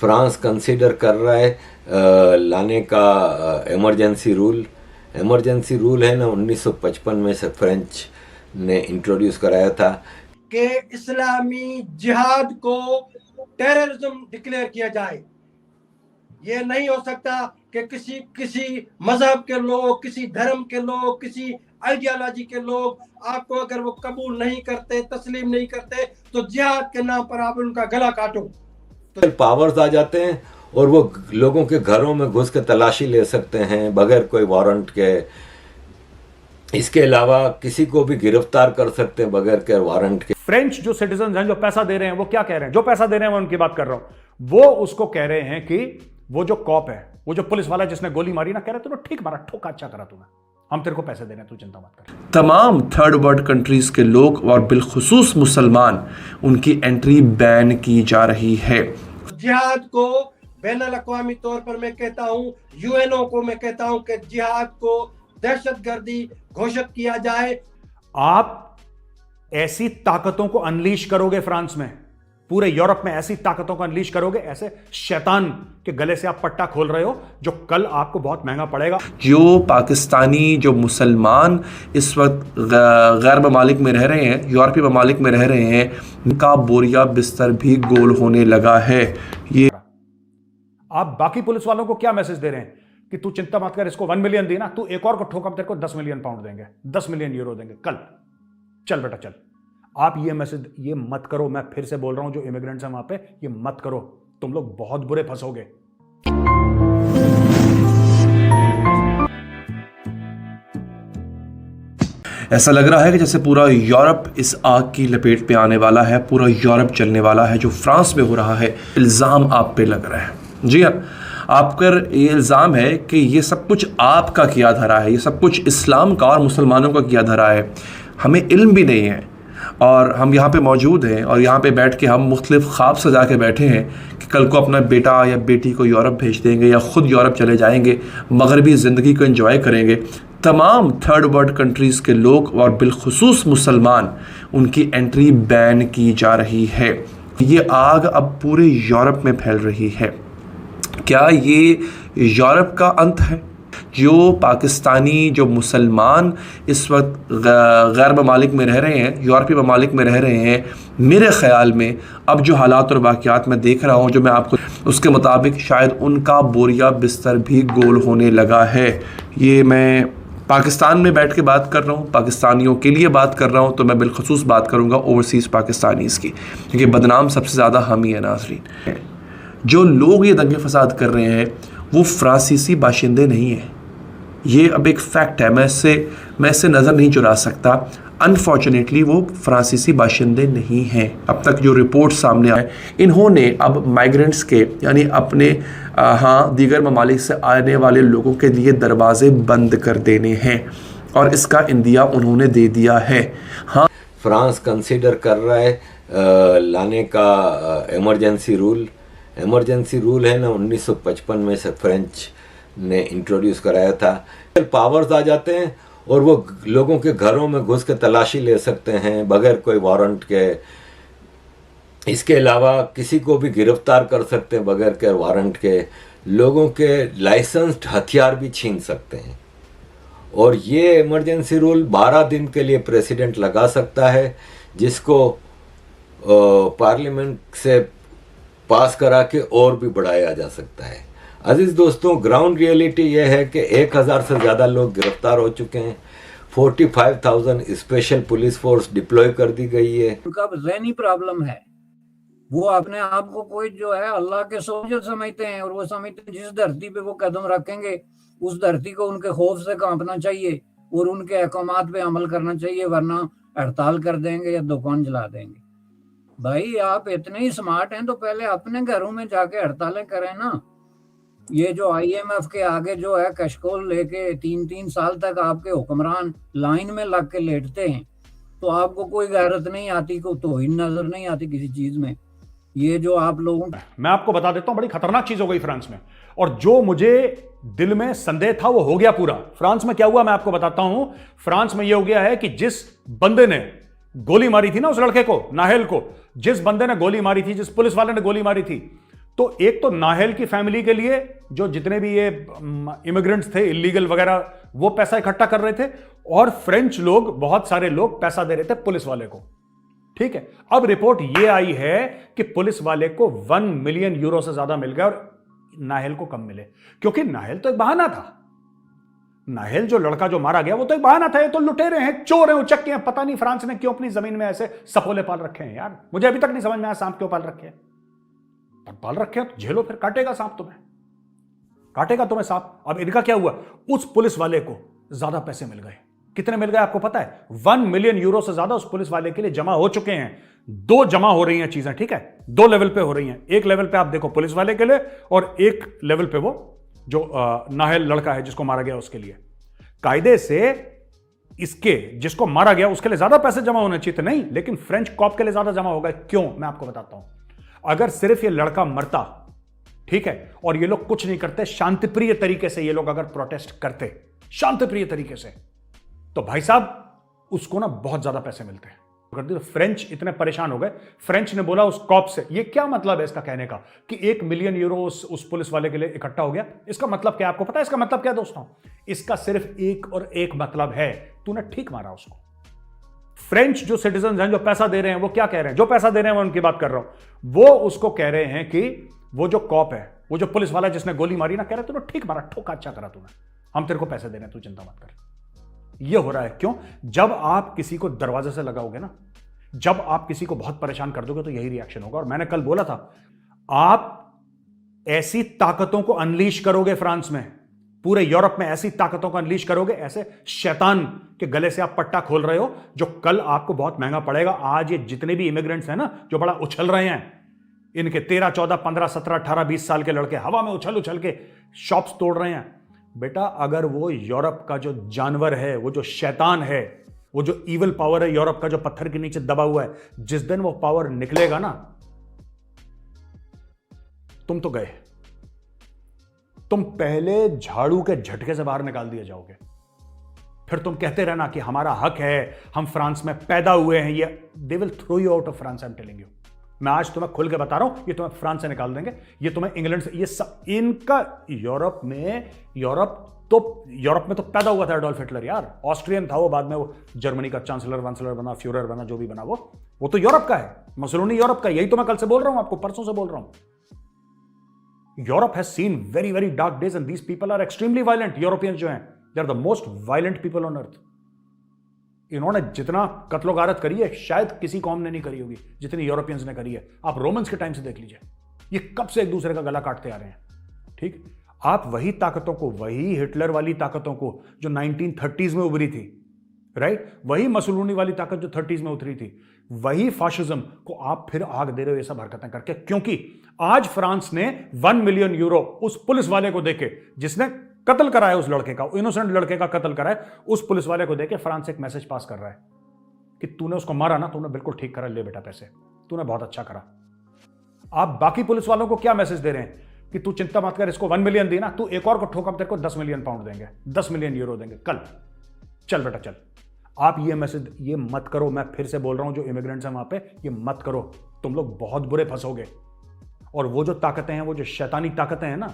France consider कर रहा है लाने का इमरजेंसी रूल। इमरजेंसी रूल है ना 1955 में से फ्रेंच ने इंट्रोड्यूस कराया था कि इस्लामी जिहाद को टेररिज्म डिक्लेयर किया जाए। ये नहीं हो सकता कि किसी मजहब के लोग, किसी धर्म के लोग, किसी आइडियोलॉजी के लोग आपको अगर वो कबूल नहीं करते, तस्लीम नहीं करते, तो जिहाद के नाम पर आप उनका गला काटो। तो पावर्स आ जाते हैं और वो लोगों के घरों में घुस के तलाशी ले सकते हैं बगैर कोई वारंट के। इसके अलावा किसी को भी गिरफ्तार कर सकते हैं बगैर के वारंट के। फ्रेंच जो सिटीजन हैं, जो पैसा दे रहे हैं, वो क्या कह रहे हैं? जो पैसा दे रहे हैं मैं उनकी बात कर रहा हूं। वो उसको कह रहे हैं कि वो जो कॉप है, वो जो पुलिस वाला जिसने गोली मारी ना, कह रहे तूने ठीक मारा, ठोका, अच्छा करा तूने, हम तेरे को पैसे दे रहे हैं, तू चिंता मत कर। तमाम थर्ड वर्ल्ड कंट्रीज के लोग और बिलखुसूस मुसलमान, उनकी एंट्री बैन की जा रही है। जिहाद को बैनुल अक़वामी तौर पर मैं कहता हूं, यूएनओ को मैं कहता हूं कि जिहाद को दहशतगर्दी घोषित किया जाए। आप ऐसी ताकतों को अनलीश करोगे फ्रांस में, पूरे यूरोप में ऐसी ताकतों को अनलीश करोगे, ऐसे शैतान के गले से आप पट्टा खोल रहे हो, जो कल आपको बहुत महंगा पड़ेगा। जो पाकिस्तानी, जो मुसलमान इस वक्त गैर ममालिक में रह रहे हैं, यूरोपीय ममालिक में रह रहे हैं, उनका बोरिया बिस्तर भी गोल होने लगा है। ये आप बाकी पुलिस वालों को क्या मैसेज दे रहे हैं कि तू चिंता मत कर, इसको 1 मिलियन दी ना, तू एक और को ठोक, हम तेरे को 10 मिलियन पाउंड देंगे, 10 मिलियन यूरो देंगे कल, चल बेटा चल। आप ये मैसेज ये मत करो। मैं फिर से बोल रहा हूं, जो इमिग्रेंट्स हैं वहां पे, ये मत करो, तुम लोग बहुत बुरे फंसोगे। ऐसा लग रहा है कि जैसे पूरा यूरोप इस आग की लपेट पे आने वाला है, पूरा यूरोप जलने वाला है। जो फ्रांस में हो रहा है, इल्ज़ाम आप पे लग रहा है। जी हाँ, आप पर ये इल्ज़ाम है कि ये सब कुछ आपका किया धरा है, ये सब कुछ इस्लाम का और मुसलमानों का किया धरा है। हमें इल्म भी नहीं है और हम यहाँ पे मौजूद हैं और यहाँ पे बैठ के हम मुख्तलिफ ख्वाब सजा के बैठे हैं कि कल को अपना बेटा या बेटी को यूरोप भेज देंगे या ख़ुद यूरोप चले जाएंगे, मगरबी ज़िंदगी को एंजॉय करेंगे। तमाम थर्ड वर्ल्ड कंट्रीज़ के लोग और बिलखुसूस मुसलमान, उनकी एंट्री बैन की जा रही है। ये आग अब पूरे यूरोप में फैल रही है। क्या ये यूरोप का अंत है? जो पाकिस्तानी, जो मुसलमान इस वक्त गैर ममालिक में रह रहे हैं, यूरोपीय ममालिक में रह रहे हैं, मेरे ख़्याल में अब जो हालात और वाक़यात मैं देख रहा हूँ, जो मैं आपको उसके मुताबिक शायद उनका बोरिया बिस्तर भी गोल होने लगा है। ये मैं पाकिस्तान में बैठ के बात कर रहा हूँ, पाकिस्तानियों के लिए बात कर रहा हूँ, तो मैं बिलखुसूस बात करूँगा ओवरसीज़ पाकिस्तानीज़ की, क्योंकि बदनाम सबसे ज़्यादा हम ही है नाज़रीन। जो लोग ये दंगे फसाद कर रहे हैं वो फ्रांसीसी बाशिंदे नहीं हैं। ये अब एक फैक्ट है, मैं इससे नज़र नहीं चुरा सकता। अनफॉर्चुनेटली वो फ्रांसीसी बाशिंदे नहीं हैं। अब तक जो रिपोर्ट सामने आए, इन्होंने अब माइग्रेंट्स के, यानी अपने दीगर ममालिक से आने वाले लोगों के लिए दरवाजे बंद कर देने हैं और इसका इंदिया उन्होंने दे दिया है। हाँ, फ्रांस कंसीडर कर रहा है लाने का इमरजेंसी रूल। इमरजेंसी रूल है ना 1955 में से फ्रेंच ने इंट्रोड्यूस कराया था। पावर्स आ जाते हैं और वो लोगों के घरों में घुस के तलाशी ले सकते हैं बगैर कोई वारंट के। इसके अलावा किसी को भी गिरफ्तार कर सकते हैं बगैर के वारंट के। लोगों के लाइसेंस्ड हथियार भी छीन सकते हैं। और ये इमरजेंसी रूल 12 दिन के लिए प्रेसिडेंट लगा सकता है, जिसको पार्लियामेंट से पास करा के और भी बढ़ाया जा सकता है। अजीज दोस्तों, ग्राउंड रियलिटी यह है कि 1000 से ज़्यादा लोग गिरफ्तार हो चुके हैं। 45,000 स्पेशल पुलिस फोर्स डिप्लॉय कर दी गई है। उनका ज़हनी प्रॉब्लम है। वो अपने आप को कोई जो है अल्लाह के सोजल समझते हैं और वो समझते हैं जिस धरती पे वो कदम रखेंगे उस धरती को उनके खौफ से कांपना चाहिए और उनके अहकामात पे अमल करना चाहिए, वरना हड़ताल कर देंगे या दुकान जला देंगे। भाई आप इतने ही स्मार्ट हैं तो पहले अपने घरों में जाके हड़तालें करें ना। ये जो IMF के आगे जो है कशकोल लेके 3-3 साल तक आपके हुक्मरान लाइन में लग के लेटते हैं, तो आपको कोई गैरत नहीं आती, कोई तौहीन नजर नहीं आती किसी चीज में। ये जो आप लोगों, मैं आपको बता देता हूं, बड़ी खतरनाक चीज हो गई फ्रांस में, और जो मुझे दिल में संदेह था वो हो गया पूरा। फ्रांस में क्या हुआ मैं आपको बताता हूं। फ्रांस में यह हो गया है कि जिस बंदे ने गोली मारी थी ना उस लड़के को, नाहेल को, जिस बंदे ने गोली मारी थी, जिस पुलिस वाले ने गोली मारी थी, तो एक तो नाहेल की फैमिली के लिए जो जितने भी ये इमिग्रेंट्स थे इलीगल वगैरह वो पैसा इकट्ठा कर रहे थे, और फ्रेंच लोग, बहुत सारे लोग पैसा दे रहे थे पुलिस वाले को। ठीक है, अब रिपोर्ट ये आई है कि पुलिस वाले को 1 मिलियन यूरो से ज्यादा मिल गया और नाहेल को कम मिले, क्योंकि नाहेल तो एक बहाना था। नाहेल जो लड़का जो मारा गया वो तो एक बहाना था, ये तो लुटेरे हैं, चोर हैं, उचक्के हैं। पता नहीं फ्रांस ने क्यों अपनी जमीन में ऐसे सपोले पाल रखे हैं यार, मुझे अभी तक नहीं समझ में आया सांप क्यों पाल रखे हैं। पाल रखे हैं तो झेलो, फिर काटेगा सांप तुम्हें, काटेगा तुम्हें सांप। अब इनका क्या हुआ, उस पुलिस वाले को ज्यादा पैसे मिल गए। कितने मिल गए आपको पता है? 1 मिलियन यूरो से ज्यादा उस पुलिस वाले के लिए जमा हो चुके हैं। 2 जमा हो रही हैं चीजें, ठीक है, 2 लेवल पे हो रही हैं। एक लेवल पे आप देखो पुलिस वाले के लिए, और एक लेवल पे वो जो नाहेल लड़का है जिसको मारा गया उसके लिए। कायदे से इसके जिसको मारा गया उसके लिए ज्यादा पैसे जमा होने चाहिए थे, नहीं, लेकिन फ्रेंच कॉप के लिए ज्यादा जमा हो गए। क्यों, मैं आपको बताता हूं। अगर सिर्फ ये लड़का मरता, ठीक है, और ये लोग कुछ नहीं करते, शांतिप्रिय तरीके से ये लोग अगर प्रोटेस्ट करते शांतिप्रिय तरीके से, तो भाई साहब उसको ना बहुत ज्यादा पैसे मिलते हैं। तो फ्रेंच इतने परेशान हो गए, फ्रेंच ने बोला उस कॉप से, ये क्या मतलब है इसका कहने का कि 1 मिलियन यूरो उस पुलिस वाले के लिए इकट्ठा हो गया। इसका मतलब क्या, आपको पता है इसका मतलब क्या दोस्तों? इसका सिर्फ एक और एक मतलब है, तूने ठीक मारा उसको। फ्रेंच जो सिटीजन हैं जो पैसा दे रहे हैं वो क्या कह रहे हैं, जो पैसा दे रहे हैं मैं उनकी बात कर रहा हूं, वो उसको कह रहे हैं कि वो जो कॉप है, वो जो पुलिस वाला जिसने गोली मारी ना, कह रहे तूने ठीक मारा, ठोका, अच्छा करा तूने, हम तेरे को पैसे दे रहे हैं, तू चिंता मत कर। ये हो रहा है क्यों? जब आप किसी को दरवाजे से लगाओगे ना, जब आप किसी को बहुत परेशान कर दोगे तो यही रिएक्शन होगा। और मैंने कल बोला था, आप ऐसी ताकतों को अनलीश करोगे फ्रांस में, पूरे यूरोप में ऐसी ताकतों को अनलीश करोगे, ऐसे शैतान के गले से आप पट्टा खोल रहे हो, जो कल आपको बहुत महंगा पड़ेगा। आज ये जितने भी इमिग्रेंट्स हैं ना जो बड़ा उछल रहे हैं, इनके 13, 14, 15, 17, 18, 20 साल के लड़के हवा में उछल उछल के शॉप्स तोड़ रहे हैं। बेटा, अगर वो यूरोप का जो जानवर है, वो जो शैतान है, वो जो इविल पावर है यूरोप का, जो पत्थर के नीचे दबा हुआ है, जिस दिन वो पावर निकलेगा ना, तुम तो गए, तुम पहले झाड़ू के झटके से बाहर निकाल दिए जाओगे। फिर तुम कहते रहना कि हमारा हक है, हम फ्रांस में पैदा हुए हैं। ये they will throw you out of France, I am telling you. मैं आज तुम्हें खुल के बता रहा हूं, ये तुम्हें फ्रांस से निकाल देंगे, ये तुम्हें इंग्लैंड से, ये सब इनका यूरोप में तो पैदा हुआ था एडोल्फ हिटलर यार, ऑस्ट्रियन था वो, बाद में वो जर्मनी का चांसलर वांसलर बना, फ्यूरर बना, जो भी बना वो तो यूरोप का है, मुसोलिनी यूरोप का। यही तो मैं कल से बोल रहा हूं आपको, परसों से बोल रहा हूं। Europe has seen very very dark days and these people are extremely violent. Europeans जो हैं, they are the most violent people on earth. इन्होंने जितना कत्लो गारत करी है शायद किसी कौम ने नहीं करी होगी जितनी यूरोपियंस ने करी है। आप रोमन्स के टाइम से देख लीजिए, ये कब से एक दूसरे का गला काटते आ रहे हैं। ठीक, आप वही ताकतों को, वही हिटलर वाली ताकतों को जो 1930s में उभरी थी, राइट, वही मसोलिनी वाली ताकत जो 30s में उतरी थी, वही फाशिज्म को आप फिर आग दे रहे हो ये सब हरकतें करके। क्योंकि आज फ्रांस ने 1 मिलियन यूरो उस पुलिस वाले को देके, जिसने कत्ल कराया उस लड़के का, इनोसेंट लड़के का कत्ल कराया, उस पुलिस वाले को देके फ्रांस एक मैसेज पास कर रहा है कि तूने उसको मारा ना, तूने बिल्कुल ठीक करा, ले बेटा पैसे, तूने बहुत अच्छा करा। आप बाकी पुलिस वालों को क्या मैसेज दे रहे हैं कि तू चिंता मत कर, इसको 1 मिलियन दी ना, तू एक और को ठोक, हम तेरे को 10 मिलियन पाउंड देंगे, 10 मिलियन यूरो देंगे कल, चल बेटा चल। आप ये मैसेज ये मत करो, मैं फिर से बोल रहा हूं, जो इमिग्रेंट्स हैं वहां पे, ये मत करो, तुम लोग बहुत बुरे फंसोगे। और वो जो ताकतें हैं, वो जो शैतानी ताकतें हैं ना,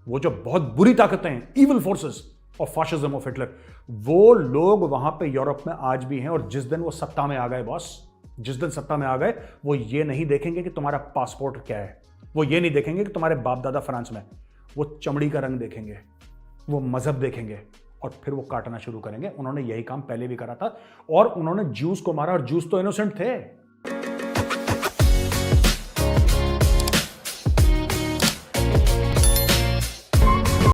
वो जो बहुत बुरी ताकतें हैं, evil forces of fascism of Hitler, वो लोग वहां पे यूरोप में आज भी हैं। और जिस दिन वो सत्ता में आ गए बॉस, जिस दिन सत्ता में आ गए, वो ये नहीं देखेंगे कि तुम्हारा पासपोर्ट क्या है, वो ये नहीं देखेंगे कि तुम्हारे बाप दादा फ्रांस में, वो चमड़ी का रंग देखेंगे, वो मजहब देखेंगे, और फिर वो काटना शुरू करेंगे। उन्होंने यही काम पहले भी करा था, और उन्होंने जूस को मारा, और जूस तो इनोसेंट थे।